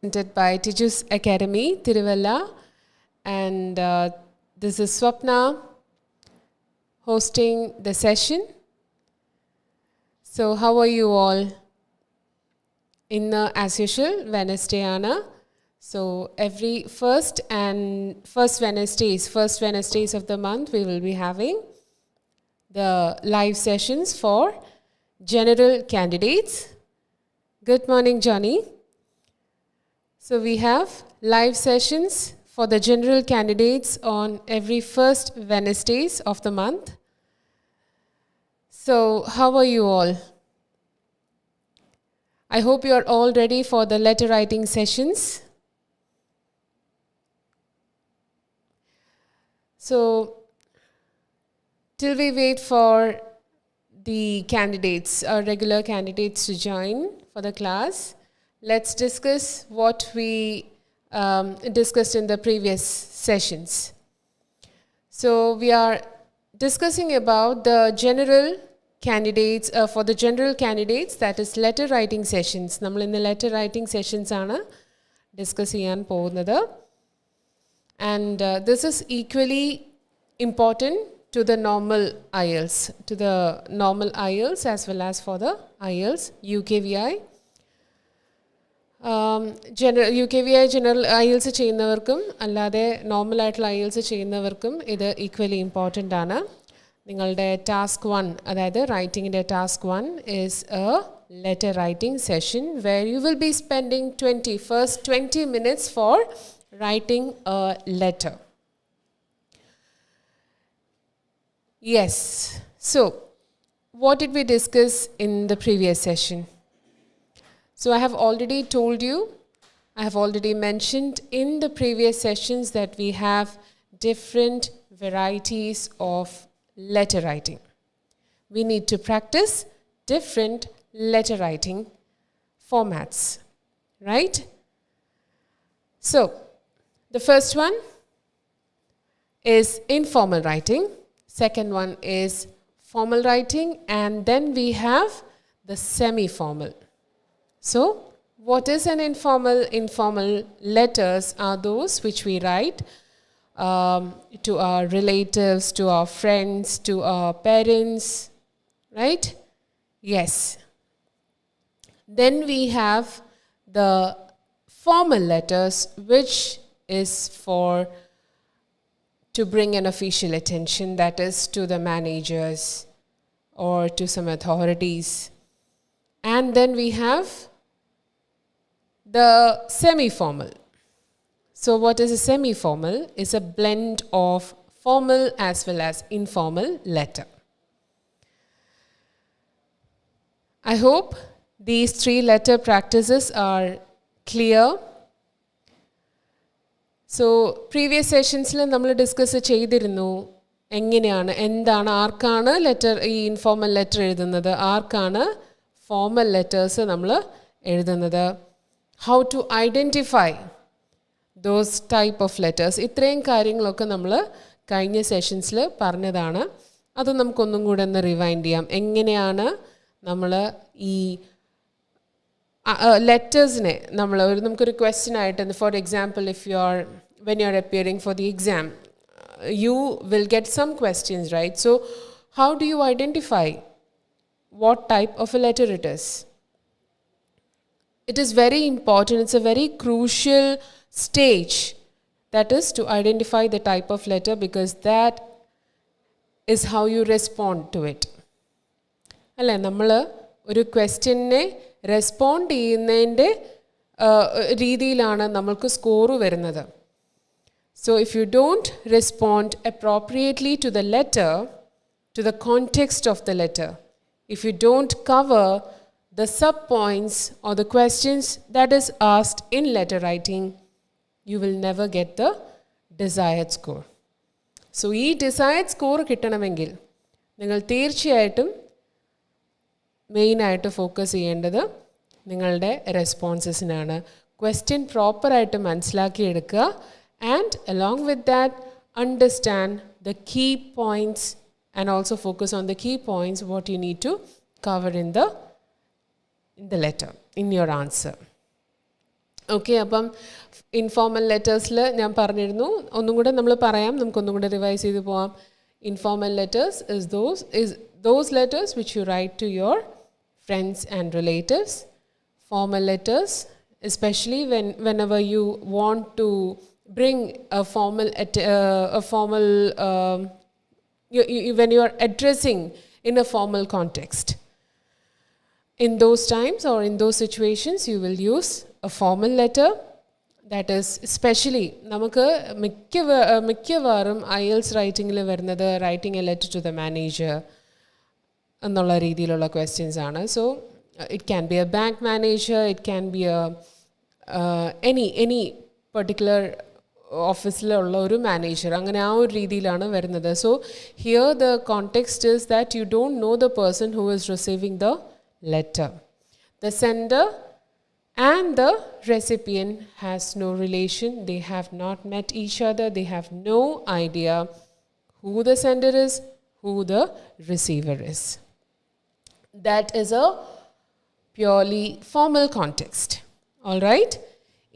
Presented by TIJU'S Academy, Tiruvalla, and this is Swapna hosting the session. So, how are you all? As usual, Wednesday, Anna. So, every first Wednesdays of the month, we will be having the live sessions for general candidates. Good morning, Johnny. So we have live sessions for the general candidates on every first Wednesdays of the month. So how are you all? I hope you are all ready for the letter writing sessions. So till we wait for the candidates, our regular candidates to join for the class, let's discuss what we discussed in the previous sessions. So we are discussing about the general candidates, for the general candidates, that is letter writing sessions. നമ്മൾ ഇന്ന് letter writing sessions ആണ് discuss ചെയ്യാൻ പോകുന്നത്. And this is equally important to the normal IELTS, as well as for the IELTS UKVI. UKVI general IELTS ചെയ്യുന്നവർക്കും അല്ലാതെ normal ആയിട്ടുള്ള IELTS ചെയ്യുന്നവർക്കും ഇത് ഈക്വലി ഇമ്പോർട്ടൻ്റ് ആണ്. നിങ്ങളുടെ ടാസ്ക് 1, അതായത് റൈറ്റിങ്ങിൻ്റെ task 1 is a letter writing session where you will be spending 20 minutes for writing a letter. Yes, so what did we discuss in the previous session? So I have already told you, I have already mentioned in the previous sessions that we have different varieties of letter writing. We need to practice different letter writing formats, right? So the first one is informal writing, second one is formal writing, and then we have the semi-formal. So, what is an informal? Informal letters are those which we write to our relatives, to our friends, to our parents, right? Yes. Then we have the formal letters, which is to bring an official attention, that is to the managers or to some authorities. And then we have the semi-formal. So what is a semi-formal? It's a blend of formal as well as informal letter. I hope these 3 letter practices are clear. So previous sessions we discussed ചെയ്തിരുന്നു എങ്ങനെയാണ് എന്താണ് ആർക്കാണ് letter ഈ informal letter എഴുതുന്നത് ആർക്കാണ് formal letters നമ്മൾ എഴുതുന്നത് how to identify those type of letters ഇത്രയും കാര്യങ്ങളൊക്കെ നമ്മൾ കഴിഞ്ഞ സെഷൻസിൽ പറഞ്ഞതാണ് അത് നമുക്കൊന്നും കൂടെ ഒന്ന് റിവൈൻഡ് ചെയ്യാം എങ്ങനെയാണ് നമ്മൾ ഈ ലെറ്റേഴ്സിനെ നമ്മൾ നമുക്കൊരു ക്വസ്റ്റ്യൻ ആയിട്ട് for example when you are appearing for the exam you will get some questions, right? So how do you identify what type of a letter it is? It is very important, it's a very crucial stage, that is to identify the type of letter, because that is how you respond to it. അല്ലേ നമ്മൾ ഒരു ക്വസ്റ്റ്യനെ respond ചെയ്യുന്നതിൻ്റെ രീതിയിലാണ് നമ്മൾക്ക് score വരുന്നത്. So if you don't respond appropriately to the letter, to the context of the letter, if you don't cover the sub-points or the questions that is asked in letter writing, you will never get the desired score. So ഈ desired score കിട്ടണമെങ്കിൽ നിങ്ങൾ തീർച്ചയായിട്ടും മെയിനായിട്ട് focus ചെയ്യേണ്ടത് നിങ്ങളുടെ റെസ്പോൺസസിനാണ്. Question പ്രോപ്പറായിട്ട് മനസ്സിലാക്കിയെടുക്കുക, and along with that understand the key points and also focus on the key points what you need to cover in the letter, in your answer. Okay, അപ്പം informal ലെറ്റേഴ്സിൽ ഞാൻ പറഞ്ഞിരുന്നു, ഒന്നും കൂടെ നമ്മൾ പറയാം, നമുക്കൊന്നും കൂടെ റിവൈസ് ചെയ്ത് പോവാം. Informal letters is those letters which you write to your friends and relatives. Formal letters, especially whenever you want to bring a formal when you are addressing in a formal context. In those times or in those situations, you will use a formal letter. That is especially നമുക്ക് മിക്കവാറും IELTS റൈറ്റിങ്ങിൽ വരുന്നത് writing a letter to the manager എന്നുള്ള രീതിയിലുള്ള questions ആണ്. So it can be a bank manager, it can be any particular ഓഫീസിലുള്ള ഒരു manager, അങ്ങനെ ആ ഒരു രീതിയിലാണ് വരുന്നത്. So here the context is that you don't know the person who is receiving the letter. The sender and the recipient has no relation. They have not met each other. They have no idea who the sender is, who the receiver is. That is a purely formal context. All right?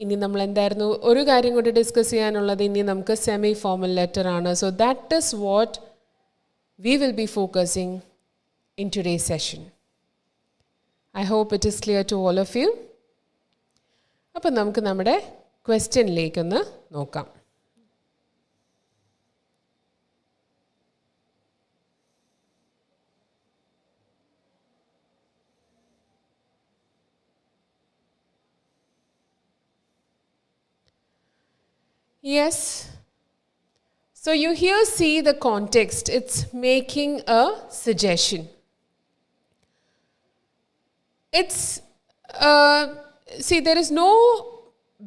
ഇനി നമ്മൾ എന്തായിരുന്നു ഒരു കാര്യം കൂടി discuss ചെയ്യാനുള്ളത്, ഇനി നമുക്ക് semi formal letter ആണ്. So that is what we will be focusing in today's session. I hope it is clear to all of you. അപ്പോൾ നമുക്ക് നമ്മുടെ ക്വസ്റ്റ്യനിലേക്കൊന്ന് നോക്കാം. Yes. So you here see the context. It's making a suggestion. It's see, there is no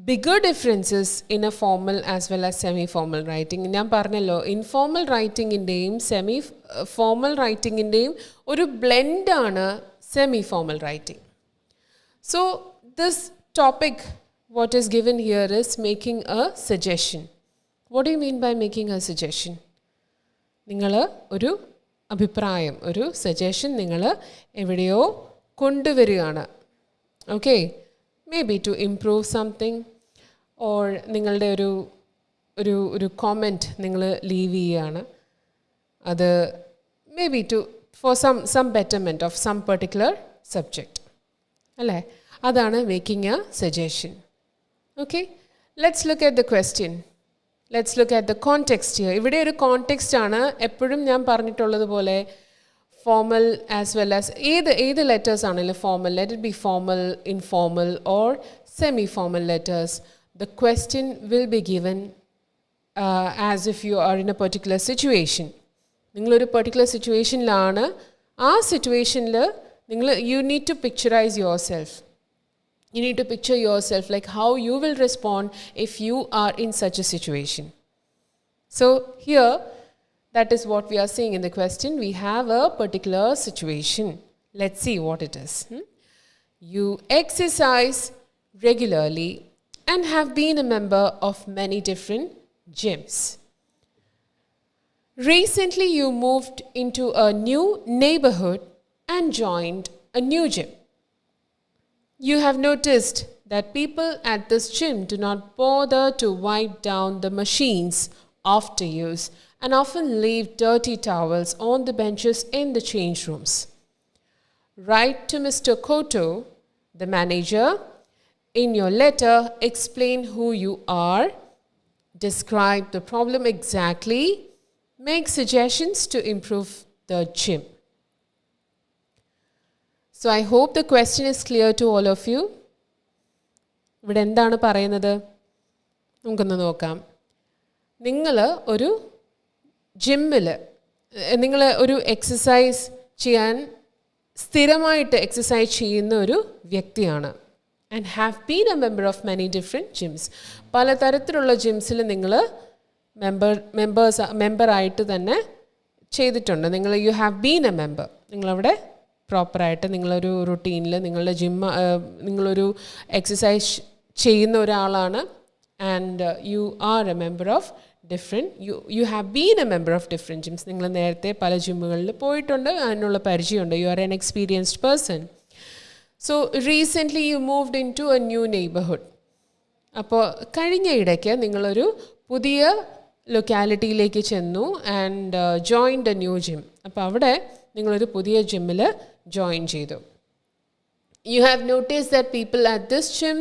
bigger differences in a formal as well as semi-formal writing. ഞാൻ പറഞ്ഞല്ലോ, informal റൈറ്റിങ്ങിൻ്റെയും formal റൈറ്റിങ്ങിൻ്റെയും ഒരു ബ്ലെൻഡാണ് semi formal writing. So this topic what is given here is making a suggestion. What do you mean by making a suggestion? നിങ്ങൾ ഒരു അഭിപ്രായം, ഒരു suggestion നിങ്ങൾ എവിടെയോ കൊണ്ടുവരികയാണ്. Okay, may be to improve something, or നിങ്ങളുടെ ഒരു കോമെൻറ്റ് നിങ്ങൾ ലീവ് ചെയ്യുകയാണ്. അത് may be for some betterment of some particular subject, അല്ലേ? അതാണ് making a suggestion. Okay, let's look at the question. Let's look at the context here. ഇവിടെ ഒരു context ആണ്. എപ്പോഴും ഞാൻ പറഞ്ഞിട്ടുള്ളത് പോലെ formal as well as either letters ആണെങ്കിലും formal, let it be formal, informal or semi-formal letters, the question will be given as if you are in a particular situation. നിങ്ങളൊരു particular situationലാണ്, ആ situationൽ you need to picturize yourself. You need to picture yourself like how you will respond if you are in such a situation. So here, that is what we are seeing in the question. We have a particular situation. Let's see what it is. You exercise regularly and have been a member of many different gyms. Recently, you moved into a new neighborhood and joined a new gym. You have noticed that people at this gym do not bother to wipe down the machines after use and often leave dirty towels on the benches in the change rooms. Write to Mr. Koto, the manager. In your letter, explain who you are, describe the problem exactly, make suggestions to improve the gym. So I hope the question is clear to all of you. ഇവിടെ എന്താണ് പറയുന്നത്? നമുക്കൊന്ന് നോക്കാം. നിങ്ങൾ ഒരു ജിമ്മിൽ നിങ്ങൾ ഒരു എക്സസൈസ് ചെയ്യാൻ സ്ഥിരമായിട്ട് എക്സസൈസ് ചെയ്യുന്ന ഒരു വ്യക്തിയാണ്. And have been A member of many different Jims. പലതരത്തിലുള്ള ജിംസിൽ നിങ്ങൾ മെമ്പറായിട്ട് തന്നെ ചെയ്തിട്ടുണ്ട്. നിങ്ങൾ you have been A member. നിങ്ങളവിടെ പ്രോപ്പറായിട്ട് നിങ്ങളൊരു റുട്ടീനിൽ നിങ്ങളുടെ നിങ്ങളൊരു എക്സസൈസ് ചെയ്യുന്ന ഒരാളാണ്. And you are A member of different, you have been a member of different gyms. നിങ്ങൾ നേരത്തെ പല ജിമ്മുകളിൽ പോയിട്ടുണ്ട്, അതിനുള്ള പരിചയമുണ്ട്. You are an experienced person. So recently you moved into a new neighborhood. അപ്പോൾ കഴിഞ്ഞ ഇടയ്ക്ക് നിങ്ങളൊരു പുതിയ ലൊക്കാലിറ്റിയിലേക്ക് ചെന്നു and joined a new gym. അപ്പോൾ അവിടെ നിങ്ങളൊരു പുതിയ ജിമ്മിൽ ജോയിൻ ചെയ്തു. You have noticed that people at this gym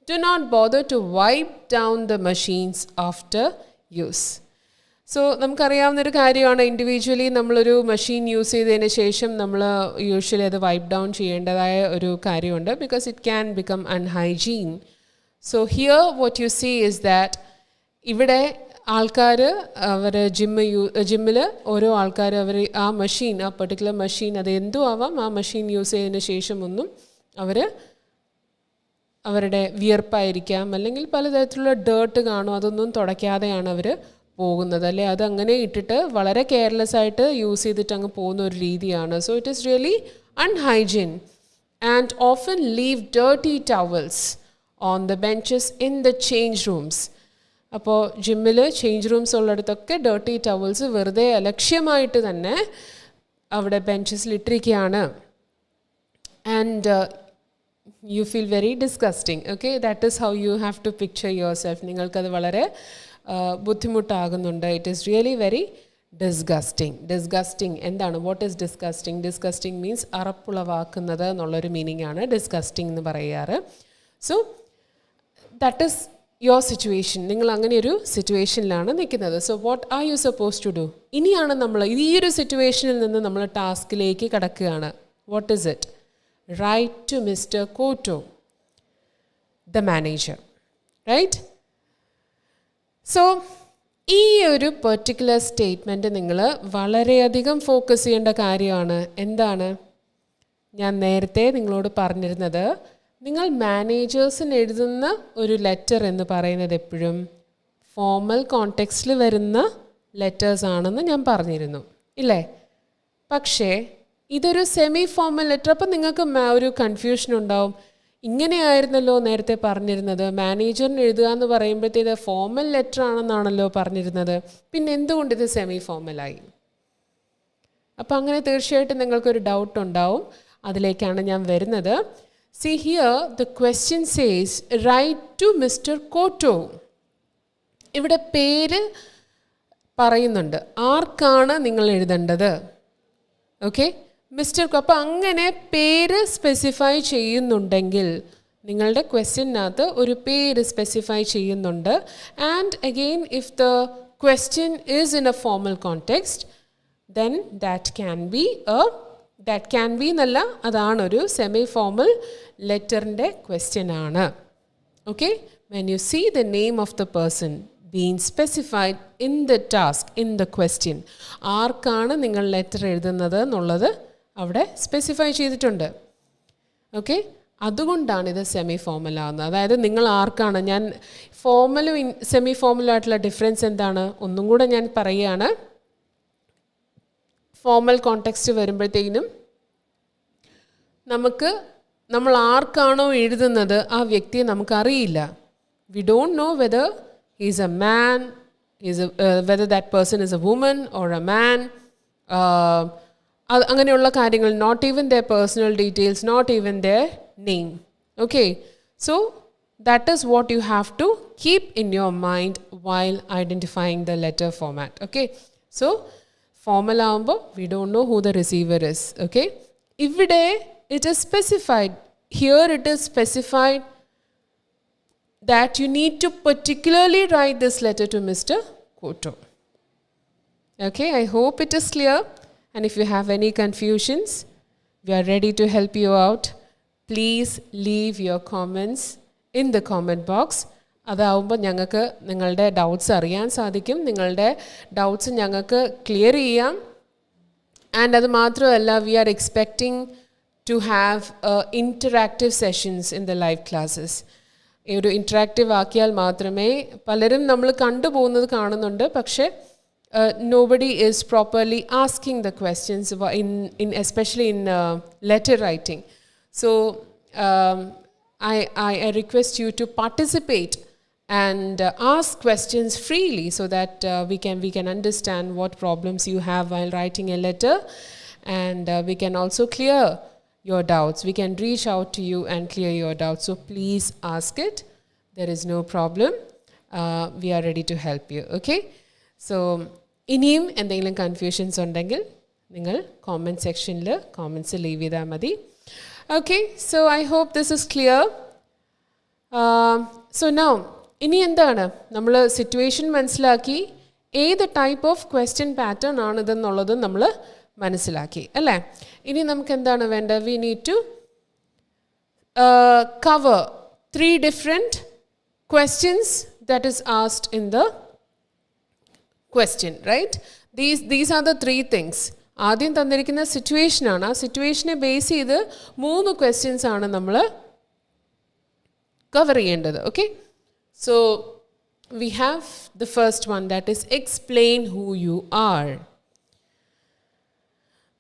do not bother to wipe down the machines after use. So നമുക്കറിയാവുന്നൊരു കാര്യമാണ്, ഇൻഡിവിജ്വലി നമ്മളൊരു മെഷീൻ യൂസ് ചെയ്തതിന് ശേഷം നമ്മൾ യൂഷ്വലി അത് വൈപ്പ് ഡൗൺ ചെയ്യേണ്ടതായ ഒരു കാര്യമുണ്ട്, because it can become unhygiene. So here what you see is that ഇവിടെ ആൾക്കാർ അവർ ജിമ്മിൽ ഓരോ ആൾക്കാർ അവർ ആ മെഷീൻ, ആ പെർട്ടിക്കുലർ മെഷീൻ, അത് എന്തും ആവാം, ആ മെഷീൻ യൂസ് ചെയ്തതിന് ശേഷമൊന്നും അവർ അവരുടെ വിയർപ്പായിരിക്കാം അല്ലെങ്കിൽ പലതരത്തിലുള്ള ഡേർട്ട് കാണും, അതൊന്നും തുടയ്ക്കാതെയാണ് അവർ പോകുന്നത്, അല്ലെ അതങ്ങനെ ഇട്ടിട്ട് വളരെ കെയർലെസ് ആയിട്ട് യൂസ് ചെയ്തിട്ട് അങ്ങ് പോകുന്ന ഒരു രീതിയാണ്. So it is really unhygiene and often leave dirty towels on the benches in the change rooms. അപ്പോൾ ജിമ്മിൽ ചേഞ്ച് റൂംസ് ഉള്ളിടത്തൊക്കെ ഡേർട്ടി ടവൽസ് വെറുതെ അലക്ഷ്യമായിട്ട് തന്നെ അവിടെ ബെഞ്ചസിൽ ഇട്ടിരിക്കുകയാണ്. And you feel very disgusting. Okay, that is how you have to picture yourself. നിങ്ങൾക്കത് വളരെ ബുദ്ധിമുട്ടാകുന്നുണ്ട്. It is really very disgusting. എന്താണ് വാട്ട് ഈസ് ഡിസ്ഗസ്റ്റിംഗ് മീൻസ് അറപ്പുളവാക്കുന്നത് എന്നുള്ളൊരു മീനിങ് ആണ് ഡിസ്ഗസ്റ്റിംഗ് എന്ന് പറയാറ്. So that is your situation. നിങ്ങൾ അങ്ങനെ ഒരു സിറ്റുവേഷനിലാണ് നിൽക്കുന്നത്. So what are you suppose to do? ഇനിയാണ് നമ്മൾ ഈ ഒരു സിറ്റുവേഷനിൽ നിന്ന് നമ്മൾ ടാസ്കിലേക്ക് കടക്കുകയാണ്. What is it? Write to Mr. Koto, the manager. Right? So, ഈ ഒരു പെർട്ടിക്കുലർ സ്റ്റേറ്റ്മെൻറ്റ് നിങ്ങൾ വളരെയധികം ഫോക്കസ് ചെയ്യേണ്ട കാര്യമാണ്. എന്താണ്? ഞാൻ നേരത്തെ നിങ്ങളോട് പറഞ്ഞിരുന്നത്, നിങ്ങൾ മാനേജേഴ്സിന് എഴുതുന്ന ഒരു ലെറ്റർ എന്ന് പറയുന്നത് എപ്പോഴും ഫോർമൽ കോണ്ടെക്സ്റ്റിൽ വരുന്ന ലെറ്റേഴ്സ് ആണെന്ന് ഞാൻ പറഞ്ഞിരുന്നു, ഇല്ലേ? പക്ഷേ ഇതൊരു സെമി ഫോർമൽ ലെറ്റർ. അപ്പം നിങ്ങൾക്ക് ഒരു കൺഫ്യൂഷൻ ഉണ്ടാവും, ഇങ്ങനെയായിരുന്നല്ലോ നേരത്തെ പറഞ്ഞിരുന്നത്, മാനേജറിന് എഴുതുക എന്ന് പറയുമ്പോഴത്തേത് ഫോർമൽ ലെറ്റർ ആണെന്നാണല്ലോ പറഞ്ഞിരുന്നത്, പിന്നെ എന്തുകൊണ്ട് ഇത് സെമി ഫോർമലായി? അപ്പം അങ്ങനെ തീർച്ചയായിട്ടും നിങ്ങൾക്കൊരു ഡൗട്ട് ഉണ്ടാവും. അതിലേക്കാണ് ഞാൻ വരുന്നത്. See here the question says write to Mr. Koto. ഇവിടെ പേര് പറയുന്നുണ്ട്, ആർക്കാണ് നിങ്ങൾ എഴുതേണ്ടത്? Okay, mister. അപ്പോൾ അങ്ങനെ പേര് സ്പെസിഫൈ ചെയ്യുന്നുണ്ടെങ്കിൽ നിങ്ങളുടെ ക്വസ്റ്റ്യനകത്ത് ഒരു പേര് സ്പെസിഫൈ ചെയ്യുന്നുണ്ട്. And again if the question is in a formal context then that can be എന്നല്ല, അതാണൊരു സെമി ഫോർമൽ ലെറ്ററിൻ്റെ ക്വസ്റ്റ്യൻ ആണ്. Okay, when you see the name of the person being specified in the task, in the question, ആർക്കാണ് നിങ്ങൾ letter എഴുതുന്നത് എന്നുള്ളത് അവിടെ specify ചെയ്തിട്ടുണ്ട്. ഓക്കെ, അതുകൊണ്ടാണ് ഇത് സെമി ഫോർമൽ ആകുന്നത്. അതായത് നിങ്ങൾ ആർക്കാണ്, ഞാൻ ഫോർമലും സെമി ഫോർമലും ആയിട്ടുള്ള ഡിഫറൻസ് എന്താണ് ഒന്നും കൂടെ ഞാൻ പറയുകയാണ്. ഫോർമൽ കോണ്ടെക്സ്റ്റ് വരുമ്പോഴത്തേക്കിനും നമ്മൾ ആർക്കാണോ എഴുതുന്നത് ആ വ്യക്തിയെ നമുക്കറിയില്ല. We don't know whether he's a man, whether that person is a woman or a man. അങ്ങനെയുള്ള കാര്യങ്ങൾ, not even their personal details, not even their name. Okay, so that is what you have to keep in your mind while identifying the letter format. Okay, so formal ആവുമ്പോൾ we don't know who the receiver is. Okay, ഇവിടെ it is specified, here it is specified that you need to particularly write this letter to Mr. Koto. Okay, I hope it is clear. And if you have any confusions, we are ready to help you out. Please leave your comments in the comment box. അതാവുമ്പോൾ ഞങ്ങൾക്ക് നിങ്ങളുടെ doubts അറിയാൻ സാധിക്കും, നിങ്ങളുടെ doubts ഞങ്ങൾക്ക് clear ചെയ്യാം. And അത് മാത്രമല്ല, we are expecting to have interactive sessions in the live classes. ഒരു ഇൻട്രാക്റ്റീവ് ആക്കിയാൽ മാത്രമേ, പലരും നമ്മൾ കണ്ടുപോകുന്നത് കാണുന്നുണ്ട്, പക്ഷേ nobody is properly asking the questions in especially in letter writing. So I request you to participate and ask questions freely so that we can understand what problems you have while writing a letter, and we can also clear your doubts. We can reach out to you and clear your doubts. So please ask it. there is no problem. We are ready to help you. Okay? So, ഇനിയും എന്തെങ്കിലും confusions ഉണ്ടെങ്കിൽ നിങ്ങൾ comment സെക്ഷനിൽ comments leave ചെയ്താൽ മതി. Okay, so I hope this is clear. So now ഇനി എന്താണ്, നമ്മൾ സിറ്റുവേഷൻ മനസ്സിലാക്കി, ഏത് ടൈപ്പ് ഓഫ് ക്വസ്റ്റ്യൻ പാറ്റേൺ ആണിതെന്നുള്ളത് നമ്മൾ മനസ്സിലാക്കി അല്ലേ. ഇനി നമുക്ക് എന്താണ് വേണ്ടത്? We need to cover 3 different questions that is asked in the question, right? These are the 3 things. ആദ്യം തന്നിരിക്കുന്ന സിറ്റുവേഷനാണ്. ആ സിറ്റുവേഷനെ ബേസ് ചെയ്ത് 3 ക്വസ്റ്റ്യൻസ് ആണ് നമ്മൾ കവർ ചെയ്യേണ്ടത്. Okay, so we have the first one, that is explain who you are.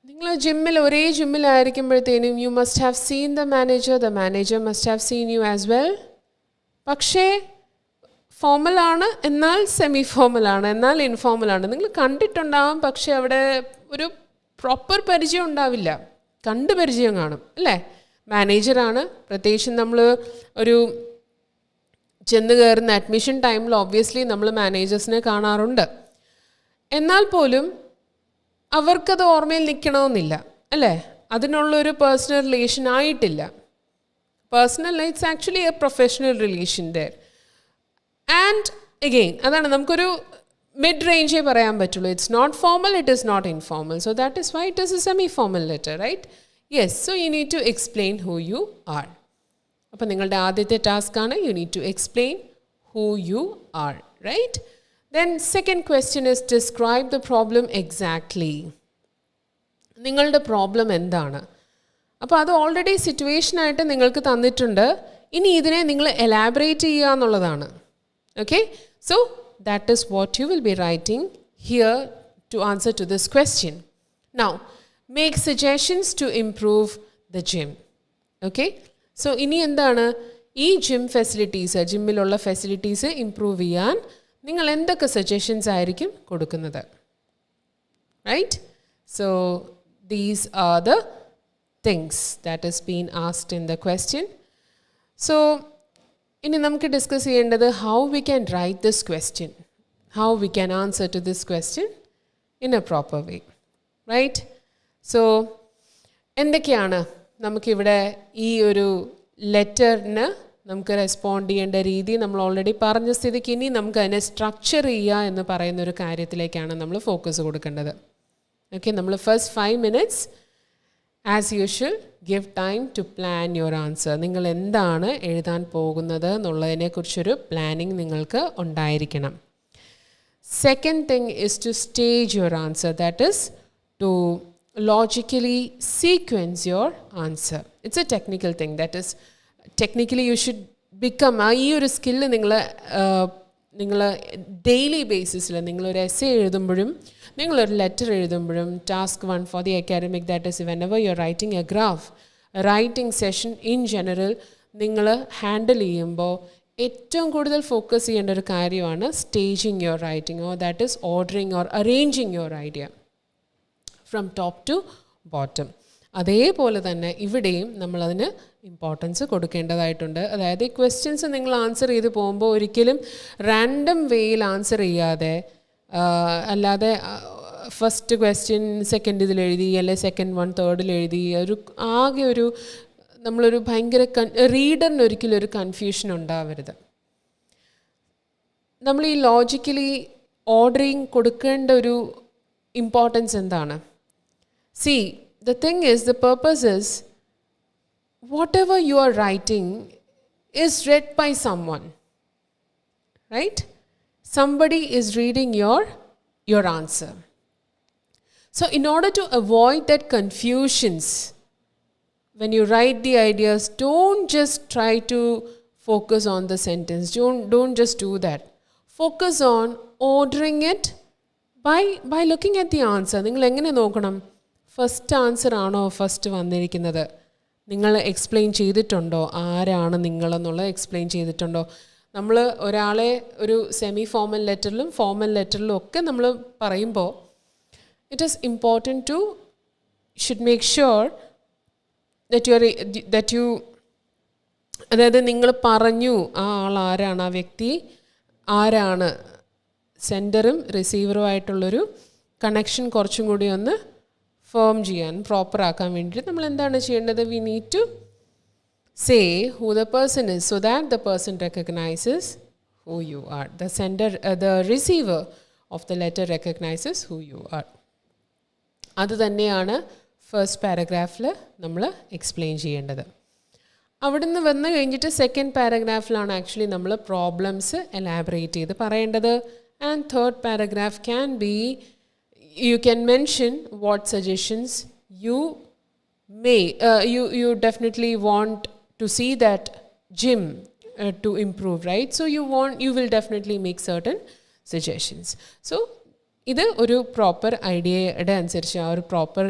നിങ്ങൾ ഒരേ ജിമ്മിലായിരിക്കുമ്പോഴത്തേനും you must have seen the manager must have seen you as well. പക്ഷേ ഫോമലാണ്, എന്നാൽ സെമി ഫോമലാണ്, എന്നാൽ ഇൻഫോമലാണ്. നിങ്ങൾ കണ്ടിട്ടുണ്ടാവും, പക്ഷേ അവിടെ ഒരു പ്രോപ്പർ പരിചയം ഉണ്ടാവില്ല, കണ്ട് പരിചയം കാണും അല്ലേ. മാനേജറാണ്, പ്രത്യേകിച്ചും നമ്മൾ ഒരു ചെന്ന് കയറുന്ന അഡ്മിഷൻ ടൈമിൽ ഒബ്വിയസ്ലി നമ്മൾ മാനേജേഴ്സിനെ കാണാറുണ്ട്. എന്നാൽ പോലും അവർക്കത് ഓർമ്മയിൽ നിൽക്കണമെന്നില്ല അല്ലേ, അതിനുള്ളൊരു പേഴ്സണൽ റിലേഷൻ ആയിട്ടില്ല. Personal, it's actually a professional relation there. And again അതാണ്, നമുക്കൊരു മിഡ് റേഞ്ചേ പറയാൻ പറ്റുള്ളൂ. It's not formal, it is not informal. So that is why it is a semi formal letter, right? Yes, so you need to explain who you are. അപ്പം നിങ്ങളുടെ ആദ്യത്തെ ടാസ്ക്കാണ് you need to explain who you are, right? Then second question is describe the problem exactly. നിങ്ങളുടെ problem എന്താണ്? അപ്പോൾ അത് already സിറ്റുവേഷനായിട്ട് നിങ്ങൾക്ക് തന്നിട്ടുണ്ട്. ഇനി ഇതിനെ നിങ്ങൾ എലാബറേറ്റ് ചെയ്യുക എന്നുള്ളതാണ്. Okay, so that is what you will be writing here to answer to this question. Now make suggestions to improve the gym. Okay, so ഇനി എന്താണ്, ഈ ജിമ്മിലുള്ള ഫെസിലിറ്റീസ് ഇംപ്രൂവ് ചെയ്യാൻ നിങ്ങൾ എന്തൊക്കെ സജഷൻസ് ആയിരിക്കും കൊടുക്കുന്നത്? Right? So these are the things that is been asked in the question. So ഇനി നമുക്ക് ഡിസ്കസ് ചെയ്യേണ്ടത് how we can write this question, how we can answer to this question in a proper way, right? So എന്തൊക്കെയാണ് നമുക്കിവിടെ ഈ ഒരു ലെറ്ററിന് നമുക്ക് respond ചെയ്യേണ്ട രീതി നമ്മൾ ഓൾറെഡി പറഞ്ഞ സ്ഥിതിക്ക് ഇനി നമുക്ക് അതിനെ സ്ട്രക്ചർ ചെയ്യുക എന്ന് പറയുന്നൊരു കാര്യത്തിലേക്കാണ് നമ്മൾ ഫോക്കസ് കൊടുക്കേണ്ടത്. ഓക്കെ, നമ്മൾ first 5 minutes as usual give time to plan your answer. നിങ്ങൾ എന്താണ് എഴുതാൻ പോകുന്നത് എന്നുള്ളതിനെക്കുറിച്ചൊരു പ്ലാനിങ് നിങ്ങൾക്ക് ഉണ്ടായിരിക്കണം. Second thing is to stage your answer, that is to logically sequence your answer. It's a technical thing, that is technically you should become ഈ ഒരു skill നിങ്ങൾ ഡെയിലി ബേസിസിൽ നിങ്ങളൊരു എസ്സേ എഴുതുമ്പോഴും നിങ്ങളൊരു ലെറ്റർ എഴുതുമ്പോഴും task 1 for the academic, that is whenever you are writing a graph, writing session in general നിങ്ങൾ handle ചെയ്യുമ്പോൾ ഏറ്റവും കൂടുതൽ ഫോക്കസ് ചെയ്യേണ്ട ഒരു കാര്യമാണ് staging your writing, or that is ordering or arranging your idea from top to bottom. അതേപോലെ തന്നെ ഇവിടെയും നമ്മളതിന് ഇമ്പോർട്ടൻസ് കൊടുക്കേണ്ടതായിട്ടുണ്ട്. അതായത് ഈ ക്വസ്റ്റ്യൻസ് നിങ്ങൾ ആൻസർ ചെയ്ത് പോകുമ്പോൾ ഒരിക്കലും റാൻഡം വേയിൽ ആൻസർ ചെയ്യാതെ, അല്ലാതെ ഫസ്റ്റ് ക്വസ്റ്റ്യൻ സെക്കൻഡ് ഇതിൽ എഴുതി, അല്ലെങ്കിൽ സെക്കൻഡ് 1 തേർഡിൽ എഴുതി, ആകെ നമ്മളൊരു ഭയങ്കര റീഡറിന് ഒരിക്കലും ഒരു കൺഫ്യൂഷൻ ഉണ്ടാവരുത്. നമ്മൾ ഈ ലോജിക്കലി ഓർഡറിങ് കൊടുക്കേണ്ട ഒരു ഇമ്പോർട്ടൻസ് എന്താണ്? See, the thing is, the purpose is, whatever you are writing is read by someone, right? Somebody is reading your answer. So in order to avoid that confusions, when you write the ideas, don't just try to focus on the sentence. Don't just do that. Focus on ordering it by looking at the answer. നിങ്ങൾ എങ്ങനെ നോക്കണം? First answer ആണോ first വന്നിരിക്കുന്നത്? നിങ്ങൾ explain ചെയ്തിട്ടുണ്ടോ? ആരാണ് നിങ്ങളെന്നുള്ളത് explain ചെയ്തിട്ടുണ്ടോ? നമ്മൾ ഒരാളെ ഒരു സെമി ഫോമൽ ലെറ്ററിലും ഫോമൽ ലെറ്ററിലും ഒക്കെ നമ്മൾ പറയുമ്പോൾ it is important to should make sure that you അതായത് നിങ്ങൾ പറഞ്ഞു ആ ആൾ ആരാണ്, ആ വ്യക്തി ആരാണ്, സെൻഡറും റിസീവറും ആയിട്ടുള്ളൊരു കണക്ഷൻ കുറച്ചും കൂടി ഒന്ന് ഫേം ചെയ്യാൻ, പ്രോപ്പർ ആക്കാൻ വേണ്ടിയിട്ട് നമ്മൾ എന്താണ് ചെയ്യേണ്ടത്? We need to say who the person is so that the person recognizes who you are. The receiver of the letter recognizes who you are. അത് തന്നെയാണ് ഫസ്റ്റ് പാരഗ്രാഫിൽ നമ്മൾ എക്സ്പ്ലെയിൻ ചെയ്യേണ്ടത്. അവിടെ നിന്ന് വന്നു കഴിഞ്ഞിട്ട് സെക്കൻഡ് പാരഗ്രാഫിലാണ് ആക്ച്വലി നമ്മൾ പ്രോബ്ലംസ് എലാബറേറ്റ് ചെയ്ത് പറയേണ്ടത്. And third paragraph can be, you can mention what suggestions you may, you definitely want to see that gym to improve, right? So you will definitely make certain suggestions. So ഇത് ഒരു proper ഐഡിയയുടെ അനുസരിച്ച് ആ ഒരു proper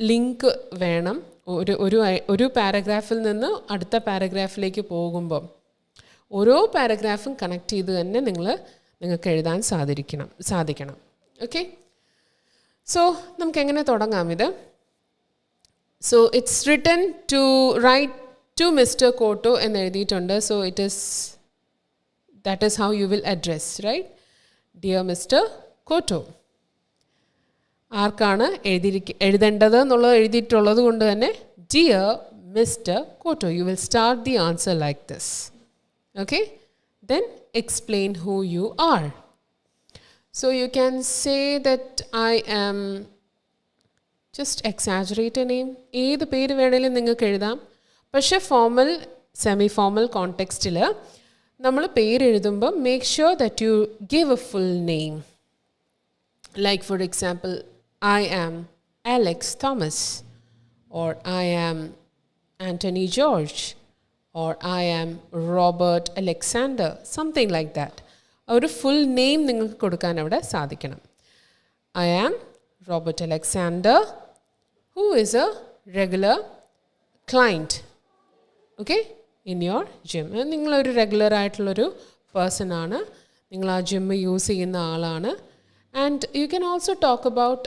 link വേണം. ഒരു പാരഗ്രാഫിൽ നിന്ന് അടുത്ത പാരഗ്രാഫിലേക്ക് പോകുമ്പം ഓരോ പാരഗ്രാഫും കണക്ട് ചെയ്ത് തന്നെ നിങ്ങൾക്ക് എഴുതാൻ സാധിക്കണം. ഓക്കെ, സോ നമുക്ക് എങ്ങനെ തുടങ്ങാം ഇത്? So it's written to write to Mr. Koto എന്ന് എഴുതിയിട്ടുണ്ട്. So that is how you will address, right? Dear Mr. Koto. ആർക്കാണ് എഴുതേണ്ടത് എന്നുള്ളത് എഴുതിയിട്ടുള്ളത് കൊണ്ട് തന്നെ Dear Mr. Koto. You will start the answer like this. Okay? Then explain who you are. So you can say that I am, just exaggerate a name. ഏത് പേര് വേണേലും നിങ്ങൾക്ക് എഴുതാം. പക്ഷേ ഫോർമൽ സെമി ഫോർമൽ കോണ്ടെക്സ്റ്റിൽ നമ്മൾ പേര് എഴുതുമ്പോൾ make sure that you give a full name. Like for example, I am Alex Thomas, or I am Antony George, or I am Robert Alexander, something like that. ഒരു full name നിങ്ങൾക്ക് കൊടുക്കാൻ അവിടെ സാധിക്കണം. I am Robert Alexander who is a regular client, okay, in your gym. നിങ്ങളൊരു regular ആയിട്ടുള്ളൊരു person ആണ്, നിങ്ങൾ ആ ജിം യൂസ് ചെയ്യുന്ന ആളാണ്. And you can also talk about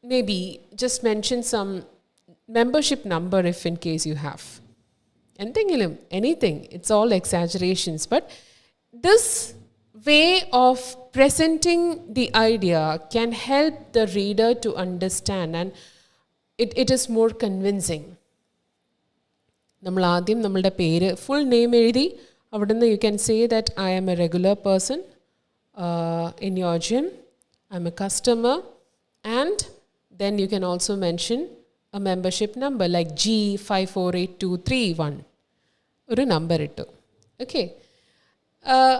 maybe just mention some membership number if in case you have. എന്തെങ്കിലും, anything, it's all exaggerations, but this way of presenting the idea can help the reader to understand, and it is more convincing. നമ്മൾ ആദ്യം നമ്മളുടെ പേര് full name എഴുതി അവിടുന്ന് you can say that I am a regular person in your gym, I am a customer, and then you can also mention a membership number like G548231. ഒരു number ഇട്ടു. Okay,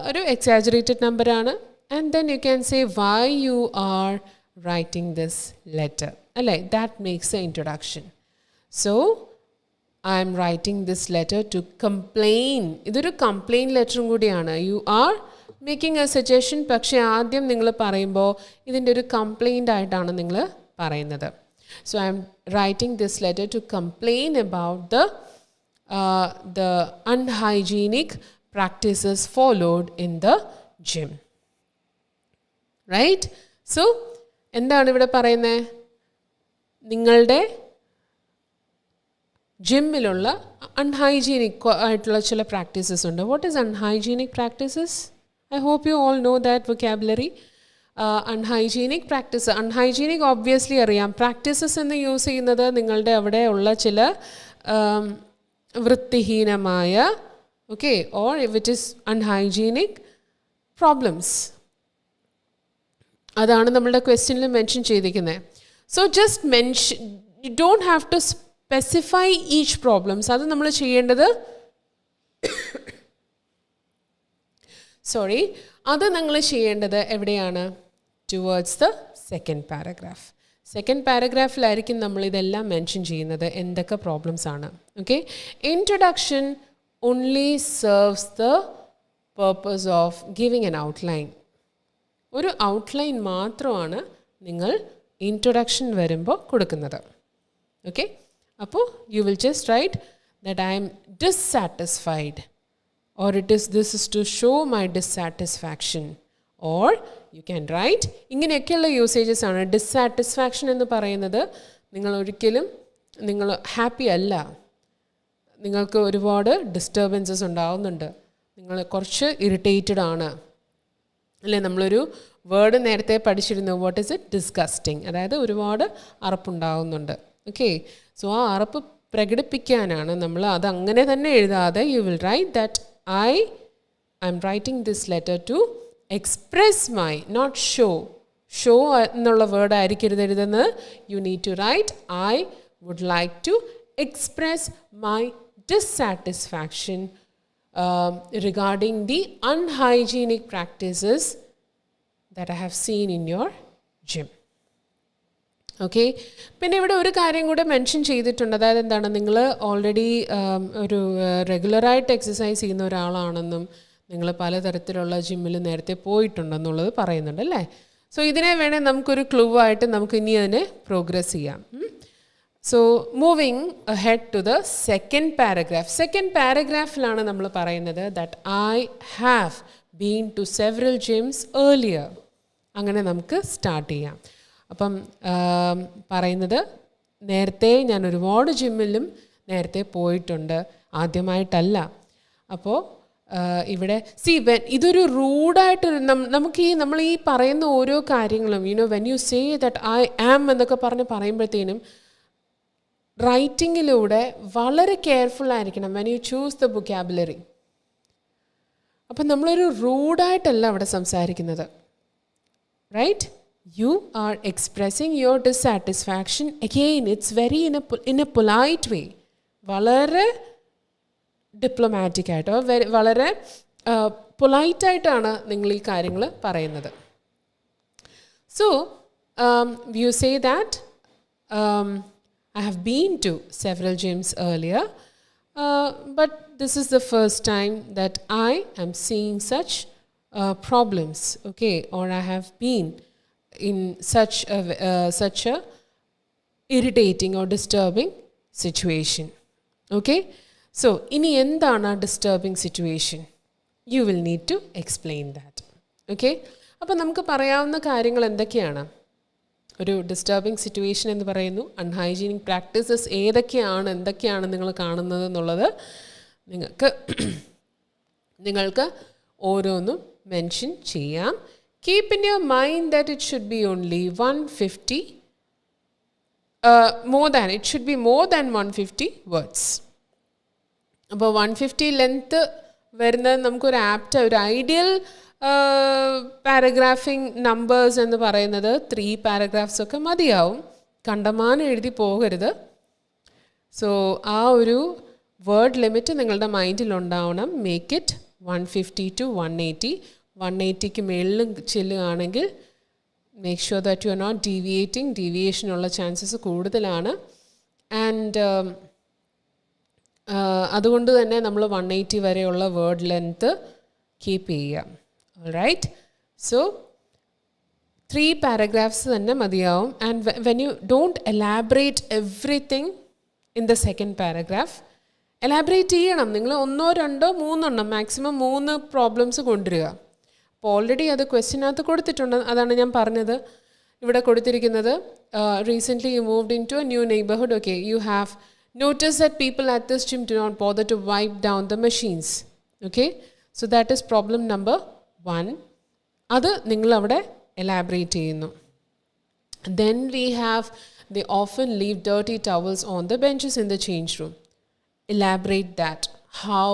ഒരു exaggerated നമ്പറാണ്. And then you can say why you are writing this letter, അല്ലേ? That makes a introduction. So I'm writing this letter to complain. ഇതൊരു complain ലെറ്ററും കൂടിയാണ്. You are making a suggestion, പക്ഷേ ആദ്യം നിങ്ങൾ പറയുമ്പോൾ ഇതിൻ്റെ ഒരു കംപ്ലെയിൻ്റ് ആയിട്ടാണ് നിങ്ങൾ പറയുന്നത്. So I am writing this letter to complain about the unhygienic practices followed in the gym. Right? So എന്താണ് ഇവിടെ പറയുന്നത്? നിങ്ങളുടെ ജിമ്മിലുള്ള അൺഹൈജീനിക് ആയിട്ടുള്ള ചില പ്രാക്ടീസസ് ഉണ്ട്. What is unhygienic practices? I hope you all know that vocabulary. Unhygienic practice, unhygienic obviously അറിയാം. Practices എന്ന് use ചെയ്യുന്നത് നിങ്ങളുടെ അവിടെ ഉള്ള ചില വൃത്തിഹീനമായ, okay, or if it is unhygienic problems, അതാണ് നമ്മളുടെ ക്വസ്റ്റ്യനിൽ മെൻഷൻ ചെയ്തിരിക്കുന്നത്. So just mention, you don't have to specify each problems. അത് നമ്മൾ ചെയ്യേണ്ടത് അത് നിങ്ങൾ ചെയ്യേണ്ടത് എവിടെയാണ്? Towards the second paragraph. Second പാരഗ്രാഫിലായിരിക്കും നമ്മൾ ഇതെല്ലാം മെൻഷൻ ചെയ്യുന്നത്, എന്തൊക്കെ പ്രോബ്ലംസ് ആണ്. Okay, introduction only serves the purpose of giving an outline. ഒരു ഔട്ട്ലൈൻ മാത്രമാണ് നിങ്ങൾ ഇൻട്രൊഡക്ഷൻ വരുമ്പോൾ കൊടുക്കുന്നത്. ഓക്കെ, അപ്പോൾ you will just write that I am dissatisfied, or this is to show my dissatisfaction, or you can write, ഇങ്ങനെയൊക്കെയുള്ള usages ആണ്. ഡിസ്സാറ്റിസ്ഫാക്ഷൻ എന്ന് പറയുന്നത് നിങ്ങൾ ഹാപ്പി അല്ല, നിങ്ങൾക്ക് ഒരുപാട് ഡിസ്റ്റർബൻസസ് ഉണ്ടാവുന്നുണ്ട്, നിങ്ങൾ കുറച്ച് ഇറിറ്റേറ്റഡ് ആണ് അല്ലേ. നമ്മളൊരു വേർഡ് നേരത്തെ പഠിച്ചിരുന്നു, വാട്ട് ഈസ് ഇറ്റ്, ഡിസ്ഗസ്റ്റിംഗ്, അതായത് ഒരുപാട് അറപ്പുണ്ടാവുന്നുണ്ട്. ഓക്കെ, സോ ആ അറപ്പ് പ്രകടിപ്പിക്കാനാണ് നമ്മൾ അത് അങ്ങനെ തന്നെ എഴുതാതെ you will write that I M writing this letter to express my, not show. Show എന്നുള്ള വേർഡ് ആയിരിക്കരുത് എഴുതുന്നത്. You need to write I would like to express my dissatisfaction regarding the unhygienic practices that I have seen in your gym. Okay, പിന്നെ ഇവിടെ ഒരു കാര്യം കൂടെ mention ചെയ്തിട്ടുണ്ട്. അതായത് എന്താണ്, നിങ്ങൾ ഓൾറെഡി ഒരു റെഗുലറായിട്ട് എക്സസൈസ് ചെയ്യുന്ന ഒരാളാണെന്നും നിങ്ങൾ പലതരത്തിലുള്ള ജിമ്മിൽ നേരത്തെ പോയിട്ടുണ്ടെന്നുള്ളത് പറയുന്നുണ്ട് അല്ലേ. സോ ഇതിനെ വേണേൽ നമുക്കൊരു ക്ലൂ ആയിട്ട് നമുക്ക് ഇനി അതിനെ പ്രോഗ്രസ് ചെയ്യാം. So moving ahead to the second paragraph. Second പാരഗ്രാഫിലാണ് നമ്മൾ പറയുന്നത് that I have been to several gyms earlier. അങ്ങനെ നമുക്ക് സ്റ്റാർട്ട് ചെയ്യാം. അപ്പം പറയുന്നത്, നേരത്തെ ഞാൻ ഒരുപാട് ജിമ്മിലും നേരത്തെ പോയിട്ടുണ്ട്, ആദ്യമായിട്ടല്ല. അപ്പോൾ ഇവിടെ ഇതൊരു റൂഡായിട്ടൊരു നമുക്ക് നമ്മൾ ഈ പറയുന്ന ഓരോ കാര്യങ്ങളും when you say that I am എന്നൊക്കെ പറയുമ്പോഴത്തേനും റൈറ്റിങ്ങിലൂടെ വളരെ കെയർഫുൾ ആയിരിക്കണം when you choose the vocabulary. അപ്പം നമ്മളൊരു റൂഡായിട്ടല്ല അവിടെ സംസാരിക്കുന്നത്, right? You are expressing your dissatisfaction. Again, it's very in a polite way. വളരെ ഡിപ്ലോമാറ്റിക് ആയിട്ടോ വളരെ പൊളൈറ്റ് ആയിട്ടാണ് നിങ്ങൾ ഈ കാര്യങ്ങൾ പറയുന്നത്. So you say that I have been to several gyms earlier, but this is the first time that I am seeing such problems, okay, or I have been in such a irritating or disturbing situation. Okay, so ini endana disturbing situation, you will need to explain that. Okay, appo namukku parayavunna karyangal endokkeyana oru disturbing situation ennu parayunnu, unhygienic practices edokkeyana endokkeyana ningal കാണുന്നത് എന്നുള്ളത് നിങ്ങൾക്ക് ഓരോന്നും mention ചെയ്യാം. Keep in your mind that it should be only 150, it should be more than 150 words. അപ്പോൾ 150 length വരുന്നത് നമുക്കൊരു apt, ഒരു ideal പാരഗ്രാഫിംഗ് numbers എന്ന് പറയുന്നത് 3 പാരഗ്രാഫ്സ് ഒക്കെ മതിയാവും. കണ്ടമാനം എഴുതി പോകരുത്. സോ ആ ഒരു വേർഡ് ലിമിറ്റ് നിങ്ങളുടെ മൈൻഡിലുണ്ടാവണം. Make it 150 to 180. 180ക്ക് മേളിൽ ചെല്ലുകയാണെങ്കിൽ make sure that you are not deviating. ഡീവിയേഷനുള്ള ചാൻസസ് കൂടുതലാണ്. ആൻഡ് അതുകൊണ്ട് തന്നെ നമ്മൾ 180 വരെയുള്ള വേർഡ് ലെങ്ത്ത് കീപ്പ് ചെയ്യുക. ഓൾറൈറ്റ്, സോ 3 പാരഗ്രാഫ്സ് തന്നെ മതിയാവും. And when you don't elaborate everything in the second paragraph. Elaborate ചെയ്യണം. നിങ്ങൾ 1, 2, 3 മാക്സിമം 3 പ്രോബ്ലംസ് കൊണ്ടുവരിക. അപ്പോൾ ഓൾറെഡി അത് ക്വസ്റ്റ്യനകത്ത് കൊടുത്തിട്ടുണ്ട്. അതാണ് ഞാൻ പറഞ്ഞത്. ഇവിടെ കൊടുത്തിരിക്കുന്നത് recently you moved in to a new neighbourhood. Okay, you have notice that people at this gym do not bother to wipe down the machines. Okay, so that is problem number 1. അത് നിങ്ങളവിടെ elaborate ചെയ്യുന്നു. Then we have they often leave dirty towels on the benches in the change room. Elaborate that. How,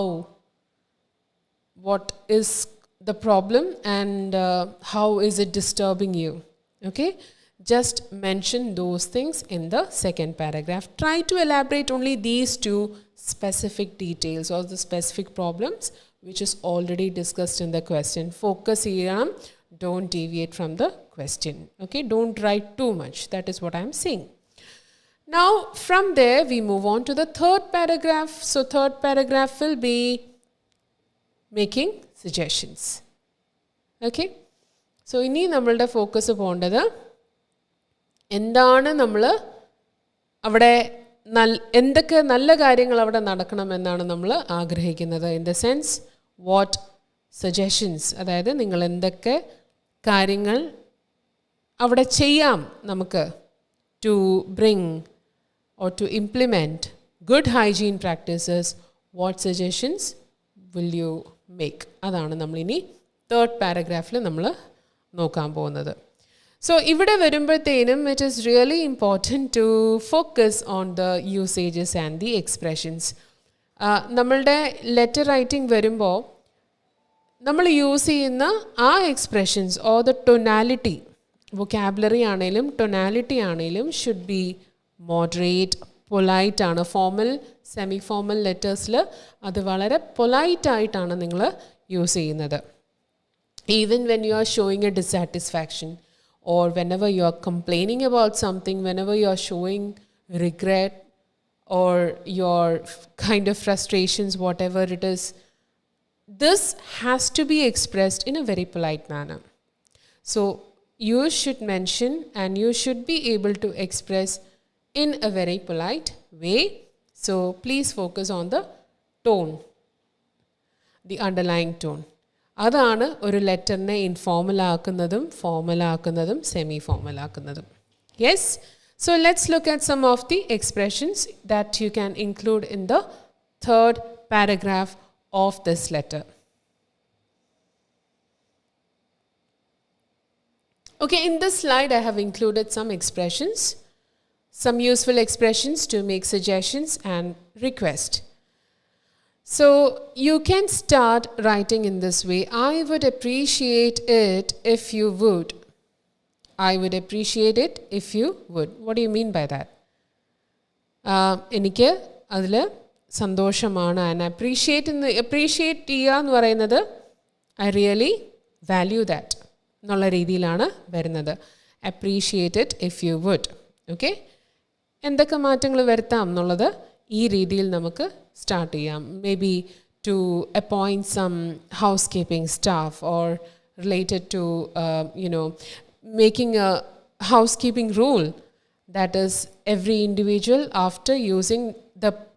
what is the problem and how is it disturbing you? Okay, just mention those things in the second paragraph. Try to elaborate only these 2 specific details or the specific problems which is already discussed in the question. Focus here, don't deviate from the question. Okay, don't write too much. That is what I am saying. Now from there we move on to the third paragraph. So third paragraph will be making suggestions. Okay, so ഇനി നമ്മളുടെ focus പോകേണ്ടത് എന്താണ്, നമ്മൾ അവിടെ എന്തൊക്കെ നല്ല കാര്യങ്ങൾ അവിടെ നടക്കണമെന്നാണ് നമ്മൾ ആഗ്രഹിക്കുന്നത്. In the sense what suggestions, അതായത് നിങ്ങൾ എന്തൊക്കെ കാര്യങ്ങൾ അവിടെ ചെയ്യാം നമുക്ക് to bring or to implement good hygiene practices, what suggestions will you make? അതാണ് നമ്മളിനി തേർഡ് പാരഗ്രാഫിൽ നമ്മൾ നോക്കാൻ പോകുന്നത്. സോ ഇവിടെ വരുമ്പോഴത്തേനും it is really important to focus on the usages and the expressions. നമ്മളുടെ ലെറ്റർ റൈറ്റിംഗ് വരുമ്പോൾ നമ്മൾ യൂസ് ചെയ്യുന്ന ആ എക്സ്പ്രഷൻസ് ഓർ ദ ടൊനാലിറ്റി, വൊക്കാബുലറി ആണെങ്കിലും ടൊനാലിറ്റി ആണെങ്കിലും ഷുഡ് ബി മോഡറേറ്റ്, പൊലൈറ്റ് ആണ്. ഫോമൽ സെമി ഫോമൽ ലെറ്റേഴ്സിൽ അത് വളരെ പൊലൈറ്റ് ആയിട്ടാണ് നിങ്ങൾ യൂസ് ചെയ്യുന്നത്. Even when you are showing A dissatisfaction or whenever you are complaining about something, whenever you are showing regret or your kind of frustrations, whatever it is, this has to be expressed in a very polite manner. So you should mention and you should be able to express in a very polite way. So please focus on the tone, the underlying tone. അതാണ് ഒരു ലെറ്ററിനെ informal ആക്കുന്നതും formal ആക്കുന്നതും semi formal ആക്കുന്നതും. Yes, so let's look at some of the expressions that you can include in the third paragraph of this letter. Okay, in this slide I have included some expressions, some useful expressions to make suggestions and request. So you can start writing in this way. I would appreciate it if you would. I would appreciate it if you would. What do you mean by that? എനിക്ക് അതിൽ സന്തോഷമാണ്. And appreciate ചെയ്യുക എന്ന് പറയുന്നത് I really value that എന്നുള്ള രീതിയിലാണ് വരുന്നത്. Appreciate it if you would. Okay, എന്തൊക്കെ മാറ്റങ്ങൾ വരുത്താം എന്നുള്ളത് ഈ രീതിയിൽ നമുക്ക് start ചെയ്യാം. Maybe to appoint some housekeeping staff or related to making a housekeeping rule, that is every individual after using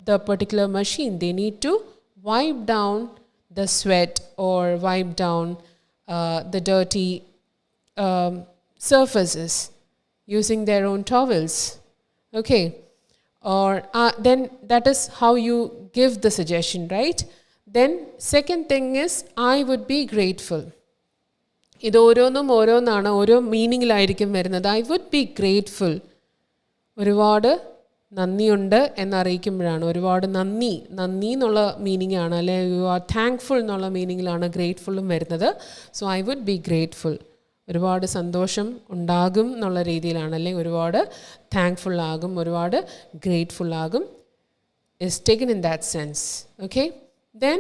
the particular machine they need to wipe down the sweat or wipe down the dirty surfaces using their own towels. Okay, or then that is how you give the suggestion, right? Then second thing is I would be grateful. ഇത് ഓരോന്നാണ്, ഓരോ മീനിങ്ങിലായിരിക്കും വരുന്നത്. I would be grateful. ഒരുപാട് നന്ദിയുണ്ട് എന്നറിയിക്കുമ്പോഴാണ്, ഒരുപാട് നന്ദി എന്നുള്ള meaning ആണ്, അല്ലെ യു ആർ താങ്ക്ഫുൾ എന്നുള്ള മീനിങ്ങിലാണ് ഗ്രേറ്റ്ഫുള്ളും വരുന്നത്. So I would be grateful, ഒരുപാട് സന്തോഷം ഉണ്ടാകും എന്നുള്ള രീതിയിലാണ്, അല്ലെങ്കിൽ ഒരുപാട് താങ്ക്ഫുൾ ആകും, ഒരുപാട് ഗ്രേറ്റ്ഫുൾ ആകും, is taken in that sense. Okay, then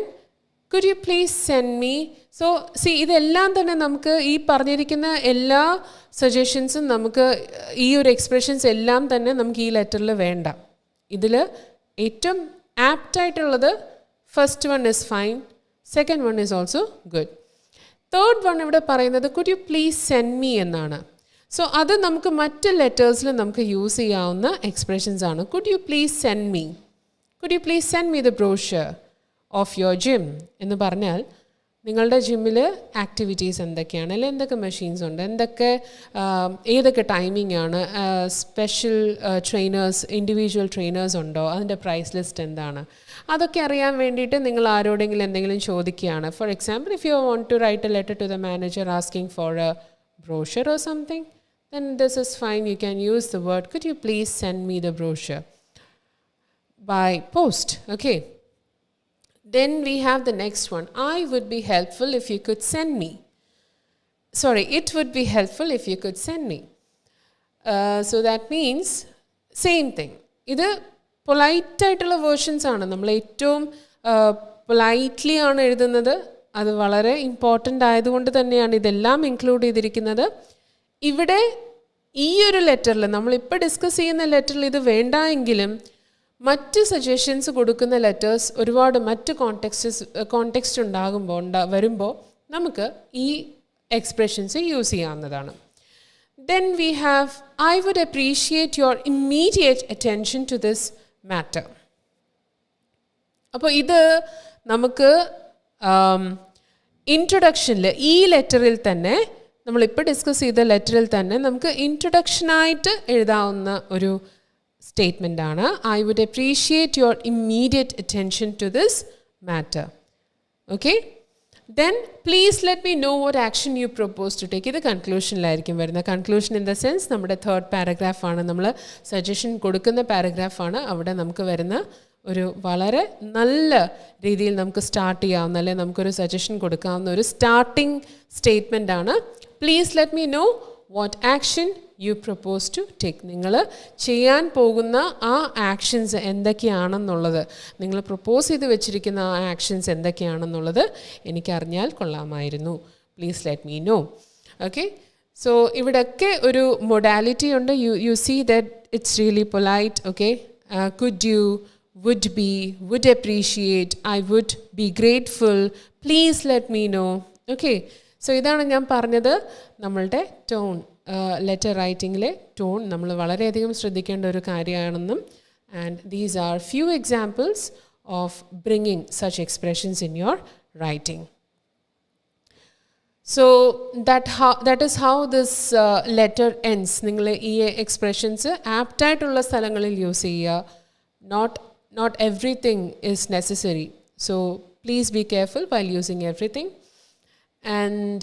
could you please send me? So see, ഇതെല്ലാം തന്നെ നമുക്ക് ഈ പറഞ്ഞിരിക്കുന്ന എല്ലാ സജഷൻസും നമുക്ക് ഈ ഒരു എക്സ്പ്രഷൻസ് എല്ലാം തന്നെ നമുക്ക് ഈ ലെറ്ററിൽ വേണ്ട. ഇതിൽ ഏറ്റവും ആപ്റ്റായിട്ടുള്ളത് first one is fine, second one is also good. Third one ഇവിടെ പറയുന്നത് could you please send me എന്നാണ്. സോ അത് നമുക്ക് മറ്റ് ലെറ്റേഴ്സിൽ നമുക്ക് യൂസ് ചെയ്യാവുന്ന എക്സ്പ്രഷൻസ് ആണ്. Could you please send me, could you please send me the brochure of your gym എന്ന് പറഞ്ഞാൽ നിങ്ങളുടെ ജിമ്മിൽ ആക്ടിവിറ്റീസ് എന്തൊക്കെയാണ്, അല്ലെങ്കിൽ എന്തൊക്കെ മെഷീൻസ് ഉണ്ട്, ഏതൊക്കെ ടൈമിംഗ് ആണ്, സ്പെഷ്യൽ ട്രെയിനേഴ്സ്, ഇൻഡിവിജ്വൽ ട്രെയിനേഴ്സ് ഉണ്ടോ, അതിൻ്റെ പ്രൈസ് ലിസ്റ്റ് എന്താണ്, അതൊക്കെ അറിയാൻ വേണ്ടിയിട്ട് നിങ്ങൾ ആരോടെങ്കിലും എന്തെങ്കിലും ചോദിക്കുകയാണ്. For example, if you want to write a letter to the manager asking for a brochure or something, then this is fine. You can use the word, could you please send me the brochure by post. Okay, then we have the next one. I would be helpful if you could send me. Sorry, it would be helpful if you could send me. So that means same thing. ഇത് polite ആയിട്ടുള്ള versions ആണ്. നമ്മൾ ഏറ്റവും പൊലൈറ്റ്ലി ആണ് എഴുതുന്നത്. അത് വളരെ important ആയതുകൊണ്ട് തന്നെയാണ് ഇതെല്ലാം ഇൻക്ലൂഡ് ചെയ്തിരിക്കുന്നത്. ഇവിടെ ഈ ഒരു ലെറ്ററിൽ, നമ്മളിപ്പോൾ ഡിസ്കസ് ചെയ്യുന്ന ലെറ്ററിൽ ഇത് വേണ്ട എങ്കിലും മറ്റ് സജഷൻസ് കൊടുക്കുന്ന ലെറ്റേഴ്സ് ഒരുപാട് മറ്റ് കോണ്ടെക്സ്റ്റ് വരുമ്പോൾ നമുക്ക് ഈ എക്സ്പ്രഷൻസ് യൂസ് ചെയ്യാവുന്നതാണ്. Then we have, I would appreciate your immediate attention to this matter. അപ്പോൾ ഇത് നമുക്ക് ഇൻട്രൊഡക്ഷനിൽ, ഈ ലെറ്ററിൽ തന്നെ, നമ്മളിപ്പോൾ ഡിസ്കസ് ചെയ്ത ലെറ്ററിൽ തന്നെ നമുക്ക് ഇൻട്രൊഡക്ഷനായിട്ട് എഴുതാവുന്ന ഒരു statement ആണ്. I would appreciate your immediate attention to this matter. Okay? Then please let me know what action you propose to take. ഇത് കൺക്ലൂഷനിലായിരിക്കും വരുന്നത്. കൺക്ലൂഷൻ ഇൻ ദ സെൻസ് നമ്മുടെ തേർഡ് പാരഗ്രാഫാണ്, നമ്മൾ സജഷൻ കൊടുക്കുന്ന പാരഗ്രാഫാണ്. അവിടെ നമുക്ക് വരുന്ന ഒരു വളരെ നല്ല രീതിയിൽ നമുക്ക് സ്റ്റാർട്ട് ചെയ്യാവുന്ന, അല്ലെങ്കിൽ നമുക്കൊരു സജഷൻ കൊടുക്കാവുന്ന ഒരു സ്റ്റാർട്ടിംഗ് സ്റ്റേറ്റ്മെൻ്റ് ആണ്. Please let me know what action you propose to take. നിങ്ങൾ ചെയ്യാൻ പോകുന്ന ആ ആക്ഷൻസ് എന്തൊക്കെയാണെന്നുള്ളത്, നിങ്ങൾ പ്രപ്പോസ് ചെയ്ത് വെച്ചിരിക്കുന്ന ആ ആക്ഷൻസ് എന്തൊക്കെയാണെന്നുള്ളത് എനിക്കറിഞ്ഞാൽ കൊള്ളാമായിരുന്നു. Please let me know. Okay, so ഇവിടെയൊക്കെ ഒരു മൊഡാലിറ്റി ഉണ്ട്. You see that it's really polite. Okay, could you, would be, would appreciate, I would be grateful, please let me know. Okay, so ഇതാണ് ഞാൻ പറഞ്ഞത്, നമ്മളുടെ ടോൺ, ലെറ്റർ റൈറ്റിങ്ങിലെ ടോൺ നമ്മൾ വളരെയധികം ശ്രദ്ധിക്കേണ്ട ഒരു കാര്യമാണെന്നും. And these are few examples of bringing such expressions in your writing. So that is how this letter ends. നിങ്ങൾ ഈ എക്സ്പ്രഷൻസ് ആപ്റ്റായിട്ടുള്ള സ്ഥലങ്ങളിൽ യൂസ് ചെയ്യുക. Not everything is necessary. So please be careful while using everything. And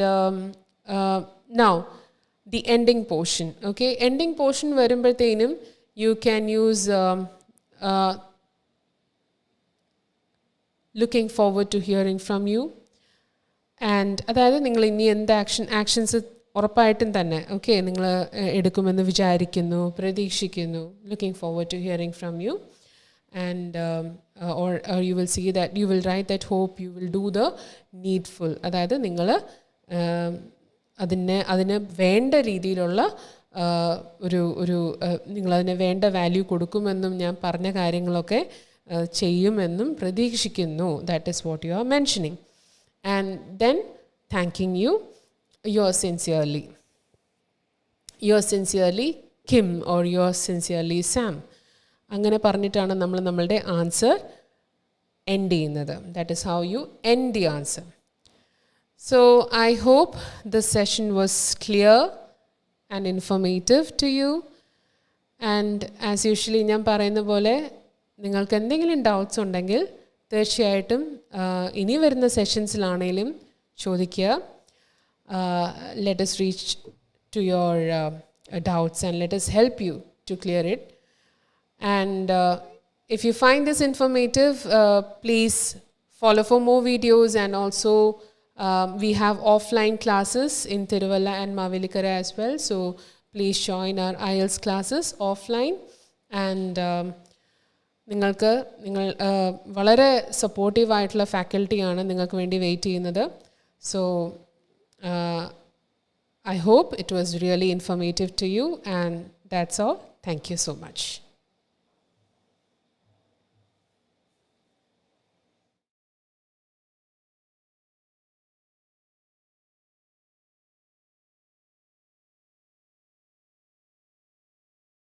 now the ending portion. Okay, ending portion വരുമ്പോഴത്തേനും you can use looking forward to hearing from you. And അതായത് നിങ്ങൾ ഇനി എന്ത് actions ഉറപ്പായിട്ടും തന്നെ okay നിങ്ങൾ എടുക്കുമെന്ന് വിചാരിക്കുന്നു, പ്രതീക്ഷിക്കുന്നു. Looking forward to hearing from you. And or you will see that you will write that hope you will do the needful. അതായത് നിങ്ങൾ അതിന് വേണ്ട രീതിയിലുള്ള ഒരു നിങ്ങളതിന് വേണ്ട വാല്യൂ കൊടുക്കുമെന്നും ഞാൻ പറഞ്ഞ കാര്യങ്ങളൊക്കെ ചെയ്യുമെന്നും പ്രതീക്ഷിക്കുന്നു. That is what you are mentioning. And then thanking U, yours sincerely Kim or yours sincerely Sam. അങ്ങനെ പറഞ്ഞിട്ടാണ് നമ്മൾ നമ്മളുടെ ആൻസർ എൻഡ് ചെയ്യുന്നത്. That is how you end the answer. So I hope this session was clear and informative to you. And as usually ഞാൻ പറയുന്ന പോലെ നിങ്ങൾക്ക് എന്തെങ്കിലും ഡൗട്ട്സ് ഉണ്ടെങ്കിൽ തീർച്ചയായിട്ടും ഇനി വരുന്ന സെഷൻസിലാണെങ്കിലും ചോദിക്കുക. Let us reach to your doubts and let us help you to clear it. And if you find this informative, please follow for more videos. And also we have offline classes in Tiruvalla and Mavelikara as well. So please join our Ielts classes offline. And നിങ്ങൾ വളരെ സപ്പോർട്ടീവായിട്ടുള്ള ഫാക്കൽറ്റിയാണ് നിങ്ങൾക്ക് വേണ്ടി wait ചെയ്യുന്നത്. So I hope it was really informative to you. And that's all. Thank you so much.